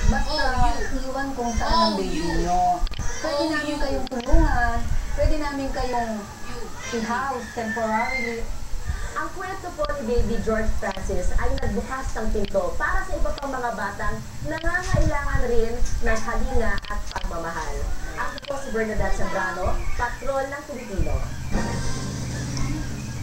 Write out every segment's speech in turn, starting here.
Basta iwan kung saan ang baby nyo. Pwede namin kayong tulungan, pwede namin kayong i-house temporarily. Ang kwento po ni Baby George Francis ay nagbukas ng pinto para sa iba pang mga batang nangangailangan rin ng halinga at pagmamahal. Ako po si Bernadette Zambrano, patrol ng Pilipino.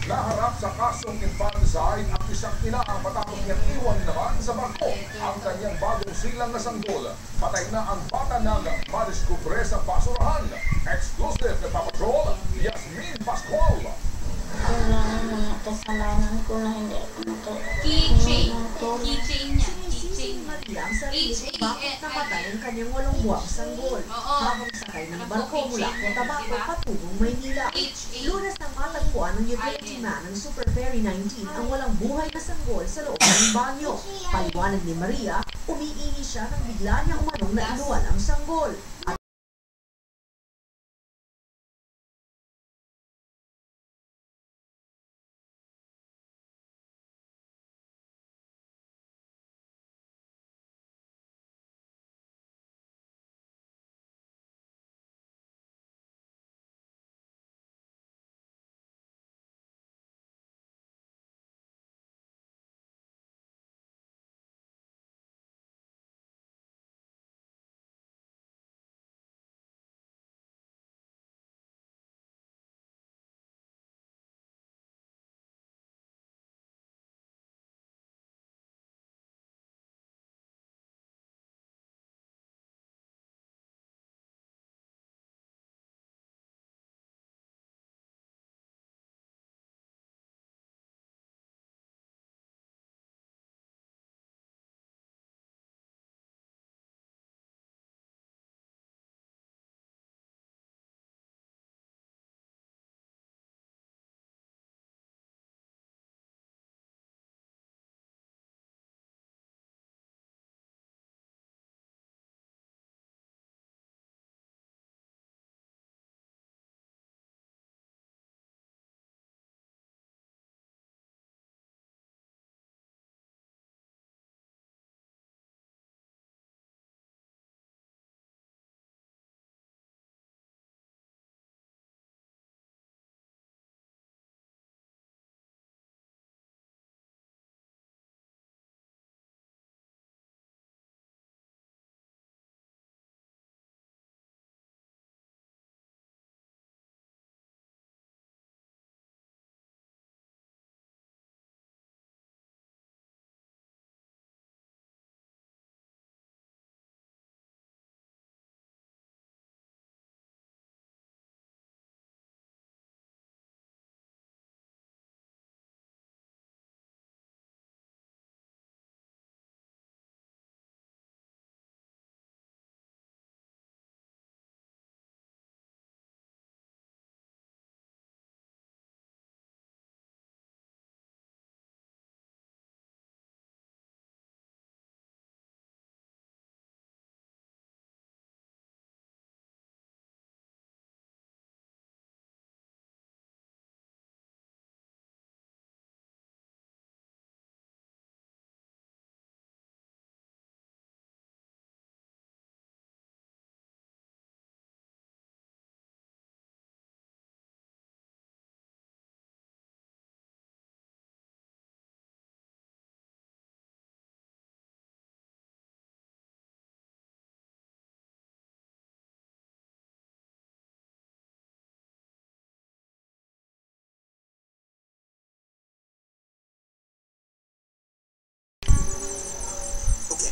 Naharap sa kasong infanticide ang isang ina matapos niyang iwan naman sa barko ang kanyang bagong silang na sanggol. Patay na ang bata ng madiskubre sa basurahan. Exclusive na papatrol, Yasmin Pascual. Kasalanan ko na hindi ako Keychain niya. Keychain Maria ang sarili kung bakit namatay ang kanyang 8 buwang sanggol habang sakay ng barko mula Cotabato patungong Maynila. Lunes nang matagpuan ng utility man ng Super Ferry 19 ang walang buhay na sanggol sa loob ng banyo. Paliwanag ni Maria, umiihi siya nang bigla niya umanong na inuwan ang sanggol.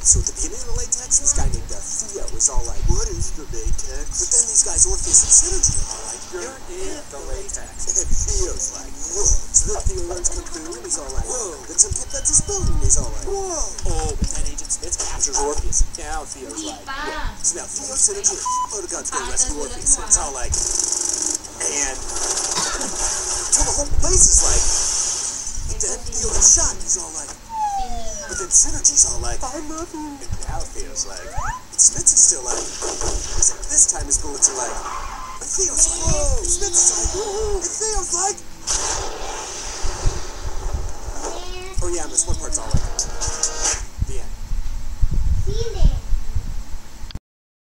So at the beginning of the latex, this guy named Theo was all like, what is the latex? But then these guys, Orpheus and Synergy, are all like, you're in the latex. And Theo's like, whoa. So then Theo learns Kung Fu, and he's all like, whoa. Then some kid lets his spoon, and he's all like, whoa. Oh, but then Agent Smith captures Orpheus. Now Theo's like, yeah. So now Theo, Synergy, and load of guns go rescue Orpheus. And it's all like, and so the whole place is like, but then Theo gets shot, and he's all like, but then Synergy's all like, I'm nothing. And now Theo's like, and Smith's is still like, except this time his bullets are like, but Theo's like, whoa. And Smith's like, whoa. And Theo's like, oh yeah, and this one part's all like,